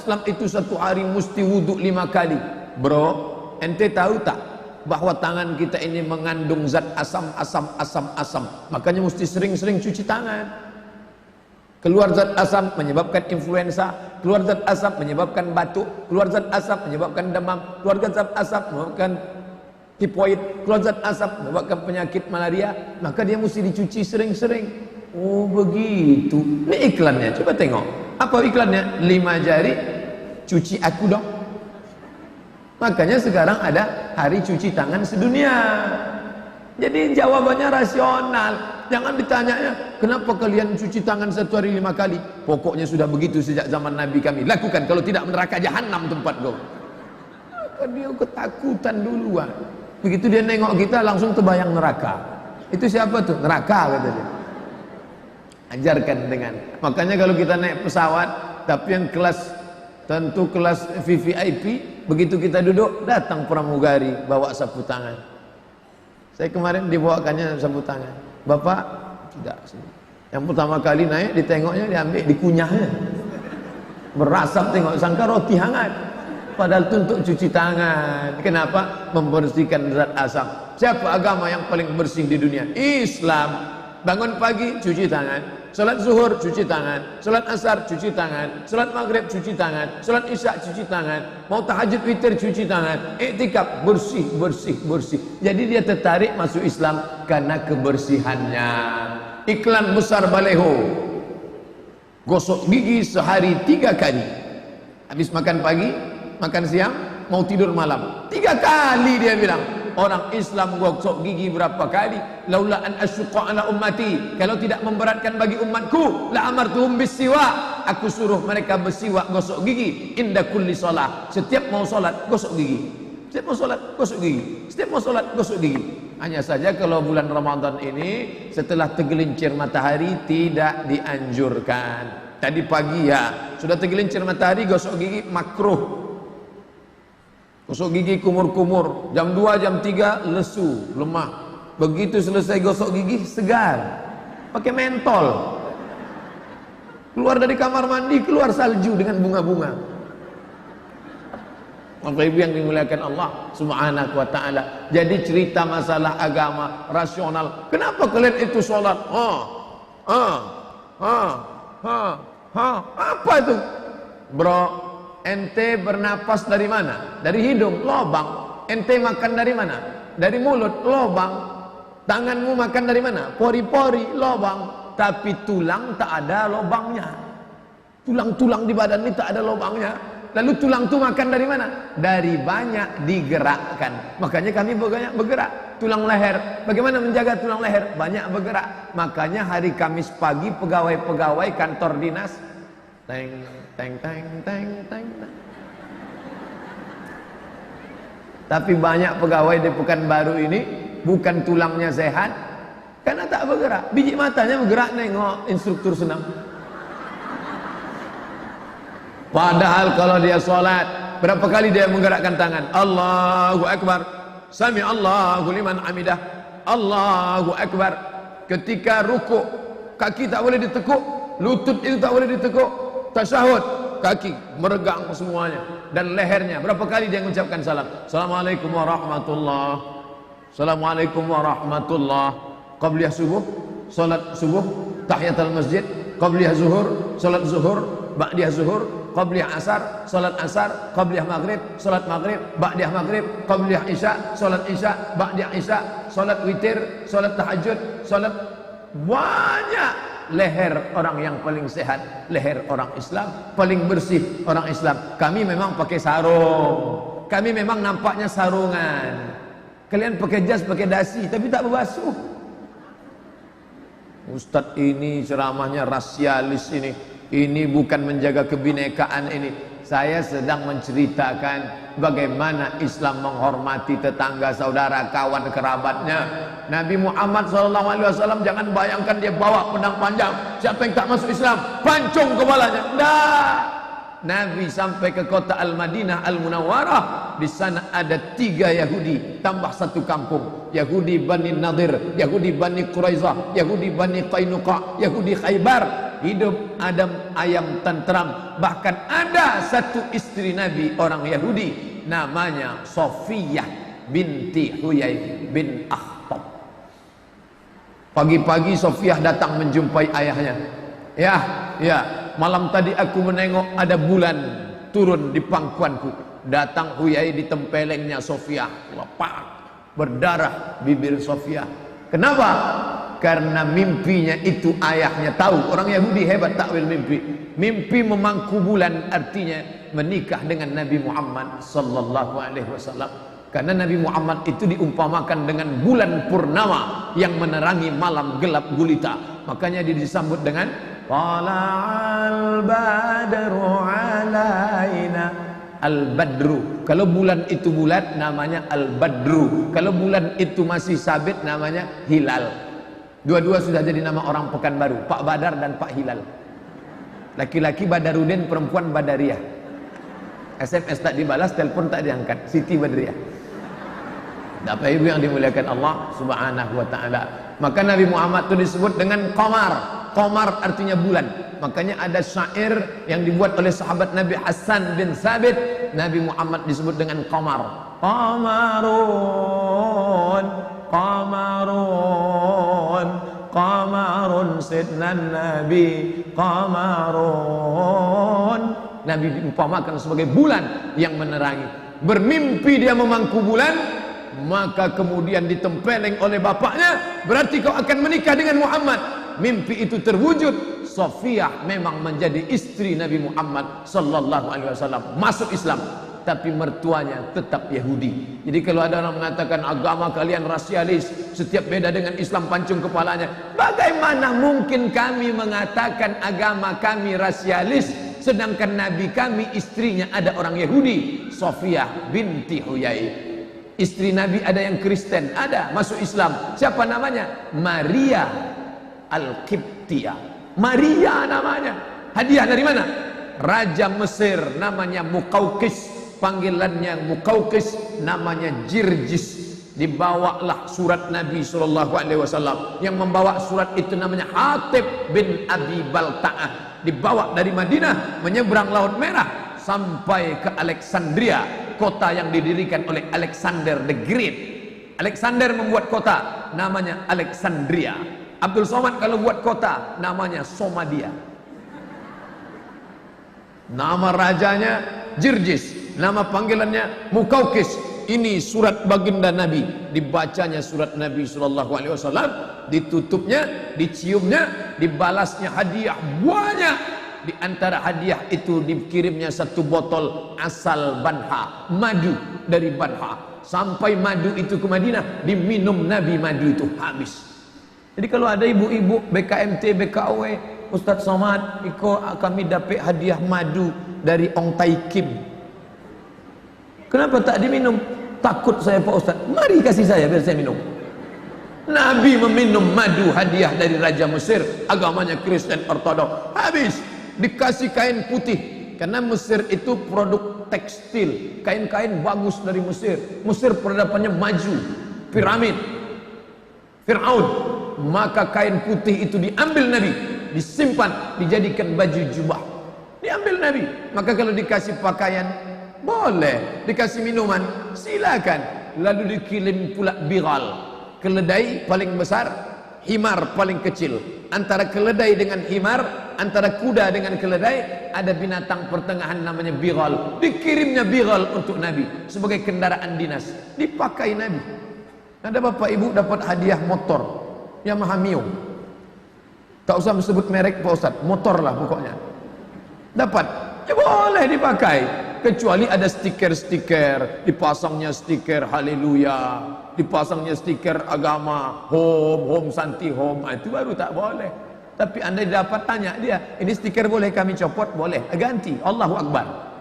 Islam itu satu hari mesti wudhu 5 kali. Bro, ente tahu tak bahwa tangan kita ini mengandung zat asam. Makanya mesti sering-sering cuci tangan. Keluar zat asam menyebabkan influenza, keluar zat asam menyebabkan batuk, keluar zat asam menyebabkan demam, keluar zat asam menyebabkan tipoid, keluar zat asam menyebabkan penyakit malaria. Maka dia mesti dicuci sering-sering. Oh begitu. Ini iklannya, coba tengok. Apa iklannya? 5 jari cuci aku dong. Makanya sekarang ada hari cuci tangan sedunia. Jadi jawabannya rasional. Jangan ditanyanya, kenapa kalian cuci tangan satu hari 5 kali? Pokoknya sudah begitu sejak zaman Nabi kami. Lakukan, kalau tidak neraka jahanam tempat kau. Maka dia ketakutan duluan. Begitu dia nengok kita langsung terbayang neraka. Itu siapa tuh? Neraka kata dia. Ajarkan dengan. Makanya kalau kita naik pesawat, tapi yang kelas tentu kelas VVIP, begitu kita duduk datang pramugari bawa sapu tangan. Saya kemarin dibawakannya sapu tangan. Bapak tidak. Yang pertama kali naik ditengoknya, diambil, dikunyahnya. Berasap, tengok sangka roti hangat. Padahal itu untuk cuci tangan. Kenapa? Membersihkan zat asam. Siapa agama yang paling bersih di dunia? Islam. Bangun pagi cuci tangan, salat zuhur cuci tangan, salat asar cuci tangan, salat maghrib cuci tangan, salat isya cuci tangan, mau tahajud witir cuci tangan, iktikaf bersih. Jadi dia tertarik masuk Islam karena kebersihannya. Iklan besar baleho, gosok gigi sehari 3 kali. Habis makan pagi, makan siang, mau tidur malam 3 kali dia bilang. Orang Islam gosok gigi berapa kali? Laula an asyqa ala ummati, kalau tidak memberatkan bagi umatku, la amartuhum bisiwak, aku suruh mereka bersiwak, gosok gigi inda kulli shalah. Setiap mau salat gosok gigi. Setiap mau salat gosok gigi. Setiap mau salat gosok gigi. Hanya saja kalau bulan Ramadan ini setelah tergelincir matahari tidak dianjurkan. Tadi pagi ya, sudah tergelincir matahari gosok gigi makruh. Gosok gigi kumur-kumur, jam 2, jam 3 lesu, lemah. Begitu selesai gosok gigi segar, pakai mentol. Keluar dari kamar mandi, keluar salju dengan bunga-bunga. Bapak Ibu yang dimuliakan Allah Subhanahu wa ta'ala. Jadi cerita masalah agama rasional. Kenapa kalian itu sholat? Apa itu? Bro, ente bernapas dari mana? Dari hidung, lobang. Ente makan dari mana? Dari mulut, lobang. Tanganmu makan dari mana? Pori-pori, lobang. Tapi tulang tak ada lobangnya. Tulang-tulang di badan ini tak ada lobangnya. Lalu tulang itu makan dari mana? Dari banyak digerakkan. Makanya kami banyak bergerak. Tulang leher, bagaimana menjaga tulang leher? Banyak bergerak. Makanya hari Kamis pagi pegawai-pegawai kantor dinas teng teng teng teng teng. Tapi banyak pegawai di Pekanbaru ini bukan tulangnya sehat karena tak bergerak. Biji matanya bergerak nengok instruktur senam. Padahal kalau dia sholat, berapa kali dia menggerakkan tangan? Allahu Akbar, Sami Allahu liman hamidah, Allahu Akbar. Ketika rukuk, kaki tak boleh ditekuk, lutut itu tak boleh ditekuk. Tasyahud, kaki meregang semuanya dan lehernya. Berapa kali dia mengucapkan salam? Assalamualaikum warahmatullah, Assalamualaikum warahmatullah. Qabliyah subuh, salat subuh, tahiyatul masjid, qabliyah zuhur, salat zuhur, ba'diyah zuhur, qabliyah asar, salat asar, qabliyah maghrib, salat maghrib, ba'diyah maghrib, qabliyah isya, salat isya, ba'diyah isya, salat witir, salat tahajud, salat. Banyak. Leher orang yang paling sehat, leher orang Islam, paling bersih orang Islam. Kami memang pakai sarung, kami memang nampaknya sarungan. Kalian pakai jas, pakai dasi, tapi tak berbasuh. Ustadz ini ceramahnya rasialis ini bukan menjaga kebinekaan ini. Saya sedang menceritakan bagaimana Islam menghormati tetangga, saudara, kawan, kerabatnya. Nabi Muhammad SAW jangan bayangkan dia bawa pedang panjang. Siapa yang tak masuk Islam, pancung kepalanya. Nah, Nabi sampai ke kota Al-Madinah Al-Munawwarah. Di sana ada 3 Yahudi tambah 1 kampung. Yahudi Bani Nadir, Yahudi Bani Quraizah, Yahudi Bani Qainuqa, Yahudi Khaybar. hidup adem ayam tentram. Bahkan ada satu istri Nabi orang Yahudi namanya Sofiyah binti Huyai bin Akhtab. Pagi-pagi Sofiyah datang menjumpai ayahnya. Ya, malam tadi aku menengok ada bulan turun di pangkuanku. Datang Huyai ditempelengnya Sofiyah, lepak, berdarah bibir Sofiyah. Kenapa? Karena mimpinya itu ayahnya tahu. Orang Yahudi hebat takwil mimpi. Mimpi memangku bulan artinya menikah dengan Nabi Muhammad sallallahu alaihi wasallam. Karena Nabi Muhammad itu diumpamakan dengan bulan purnama yang menerangi malam gelap gulita. Makanya dia disambut dengan tala'al badru alaina. Al-Badru. Kalau bulan itu bulat namanya Al-Badru. Kalau bulan itu masih sabit namanya Hilal. Dua-dua sudah jadi nama orang Pekanbaru, Pak Badar dan Pak Hilal. Laki-laki Badarudin, perempuan Badariah. SMS tak dibalas, telepon tak diangkat. Siti Badriah. Bapak Ibu yang dimuliakan Allah Subhanahu wa taala. Maka Nabi Muhammad itu disebut dengan Qamar. Qamar artinya bulan. Makanya ada syair yang dibuat oleh sahabat Nabi Hasan bin Thabit. Nabi Muhammad disebut dengan Qamar. Qamarun, Qamarun, Qamarun sidnan Nabi, Qamarun. Nabi diumpamakan sebagai bulan yang menerangi. Bermimpi dia memangku bulan, maka kemudian ditempeleng oleh bapaknya, berarti kau akan menikah dengan Muhammad. Mimpi itu terwujud. Sofiyah memang menjadi istri Nabi Muhammad sallallahu alaihi wasallam, masuk Islam, tapi mertuanya tetap Yahudi. Jadi kalau ada orang mengatakan agama kalian rasialis, setiap beda dengan Islam pancung kepalanya, bagaimana mungkin kami mengatakan agama kami rasialis sedangkan Nabi kami istrinya ada orang Yahudi? Sofiyah binti Huyai. Istri Nabi ada yang Kristen, ada masuk Islam. Siapa namanya? Maria Al-Qibtiyah. Maria namanya. Hadiah dari mana? Raja Mesir namanya Muqawqis, panggilannya Muqawqis, namanya Jirjis. Dibawalah surat Nabi sallallahu alaihi wasallam. Yang membawa surat itu namanya Hatib bin Abi Balta'ah. Dibawa dari Madinah menyeberang Laut Merah sampai ke Alexandria, kota yang didirikan oleh Alexander the Great. Alexander membuat kota namanya Alexandria. Abdul Somad kalau buat kota namanya Somadia. Nama rajanya Jirjis, nama panggilannya Muqawqis. Ini surat baginda Nabi. Dibacanya surat Nabi sallallahu alaihi wasallam, ditutupnya, diciumnya, dibalasnya hadiah banyak. Di antara hadiah itu dikirimnya satu botol asal Banha, madu dari Banha. Sampai madu itu ke Madinah, diminum Nabi, madu itu habis. Jadi kalau ada ibu-ibu BKMT, BKW, Ustadz Somad, Iko kami dapat hadiah madu dari Ong Tai Kim. Kenapa tak diminum? Takut saya Pak Ustadz. Mari kasih saya biar saya minum. Nabi meminum madu hadiah dari Raja Mesir, agamanya Kristen Ortodok. Habis dikasih kain putih. Karena Mesir itu produk tekstil, kain-kain bagus dari Mesir. Mesir peradabannya maju, piramid, Fir'aun. Maka kain putih itu diambil Nabi, disimpan, dijadikan baju jubah. Diambil Nabi. Maka kalau dikasih pakaian boleh, dikasih minuman silakan. Lalu dikirim pula biral, keledai paling besar, himar paling kecil. Antara keledai dengan himar, antara kuda dengan keledai, ada binatang pertengahan namanya biral. Dikirimnya biral untuk Nabi sebagai kendaraan dinas, dipakai Nabi. Ada bapak ibu dapat hadiah motor Yamaha Mio, tak usah sebut merek Pak Ustadz, motor lah pokoknya. Dapat, ya boleh dipakai, kecuali ada stiker-stiker, dipasangnya stiker haleluya, dipasangnya stiker agama, home santi home, itu baru tak boleh. Tapi anda dapat tanya dia, ini stiker boleh kami copot? Boleh, ganti, Allahu Akbar.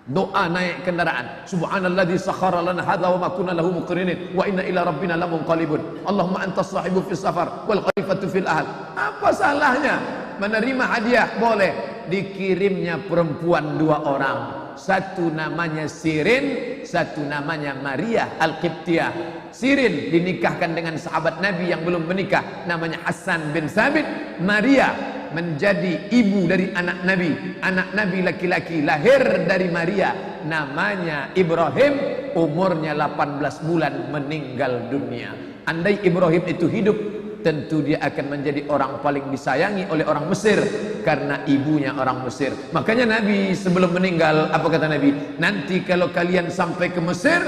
Doa naik kendaraan, subhanalladzi sakhkhara lana hadza wa ma kunna lahu muqrinin wa inna ila rabbina lamunqalibun. Allahumma antas sahibu fis safar wal khalifatu fil ahl. Apa salahnya menerima hadiah? Boleh. Dikirimnya perempuan 2 orang, satu namanya Sirin, satu namanya Maria Al-Qibtiyah. Sirin dinikahkan dengan sahabat Nabi yang belum menikah, namanya Hasan bin Thabit. Maria menjadi ibu dari anak Nabi laki-laki lahir dari Maria, namanya Ibrahim, umurnya 18 bulan meninggal dunia. Andai Ibrahim itu hidup, tentu dia akan menjadi orang paling disayangi oleh orang Mesir karena ibunya orang Mesir. Makanya Nabi sebelum meninggal, apa kata Nabi? Nanti kalau kalian sampai ke Mesir,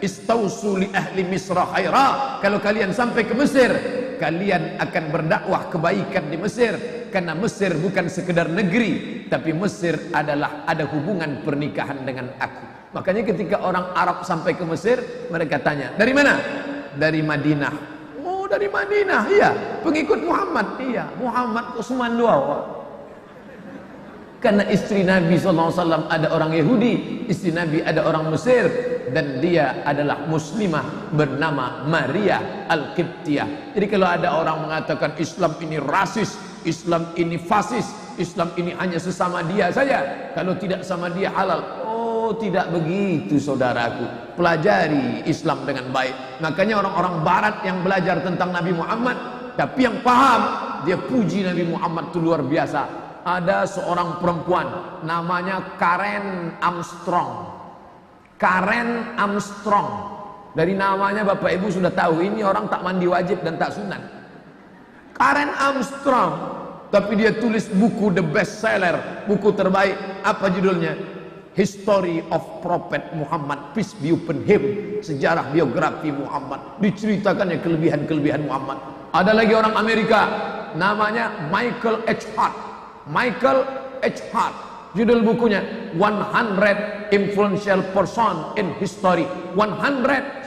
istausu li ahli Misra khaira. Kalau kalian sampai ke Mesir, kalian akan berdakwah kebaikan di Mesir, karena Mesir bukan sekedar negeri, tapi Mesir adalah ada hubungan pernikahan dengan aku. Makanya ketika orang Arab sampai ke Mesir, mereka tanya, dari mana? Dari Madinah. Oh, dari Madinah, iya. Pengikut Muhammad, iya. Muhammad Utsman Dua. Karena istri Nabi SAW ada orang Yahudi, istri Nabi ada orang Mesir, dan dia adalah muslimah bernama Maria Al-Qibtiyah. Jadi kalau ada orang mengatakan Islam ini rasis, Islam ini fasis, Islam ini hanya sesama dia saja, kalau tidak sama dia halal. Oh, tidak begitu saudaraku. Pelajari Islam dengan baik. Makanya orang-orang barat yang belajar tentang Nabi Muhammad, tapi yang paham, dia puji Nabi Muhammad itu luar biasa. Ada seorang perempuan namanya Karen Armstrong. Karen Armstrong. Dari namanya Bapak Ibu sudah tahu ini orang tak mandi wajib dan tak sunat. Karen Armstrong. Tapi dia tulis buku the best seller, buku terbaik. Apa judulnya? History of Prophet Muhammad, peace be upon him. Sejarah biografi Muhammad. Diceritakannya kelebihan-kelebihan Muhammad. Ada lagi orang Amerika namanya Michael H. Hart. Michael H. Hart, judul bukunya 100 Influential Person in History. 100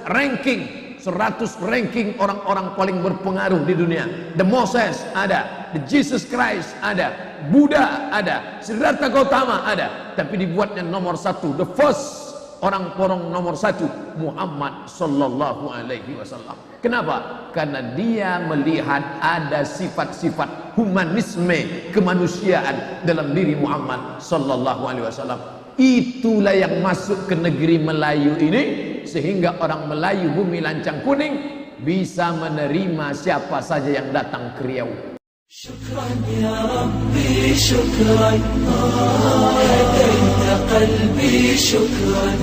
ranking 100 ranking orang-orang paling berpengaruh di dunia. The Moses ada, The Jesus Christ ada, Buddha ada, Siddhartha Gautama ada, tapi dibuatnya nomor 1, the first orang porong nomor 1, Muhammad sallallahu alaihi wasallam. Kenapa? Karena dia melihat ada sifat-sifat humanisme, kemanusiaan dalam diri Muhammad sallallahu alaihi wasallam. Itulah yang masuk ke negeri Melayu ini, sehingga orang Melayu bumi lancang kuning bisa menerima siapa saja yang datang ke Riau. Syukran ya Rabbi, syukran, hadaita qalbi, syukran.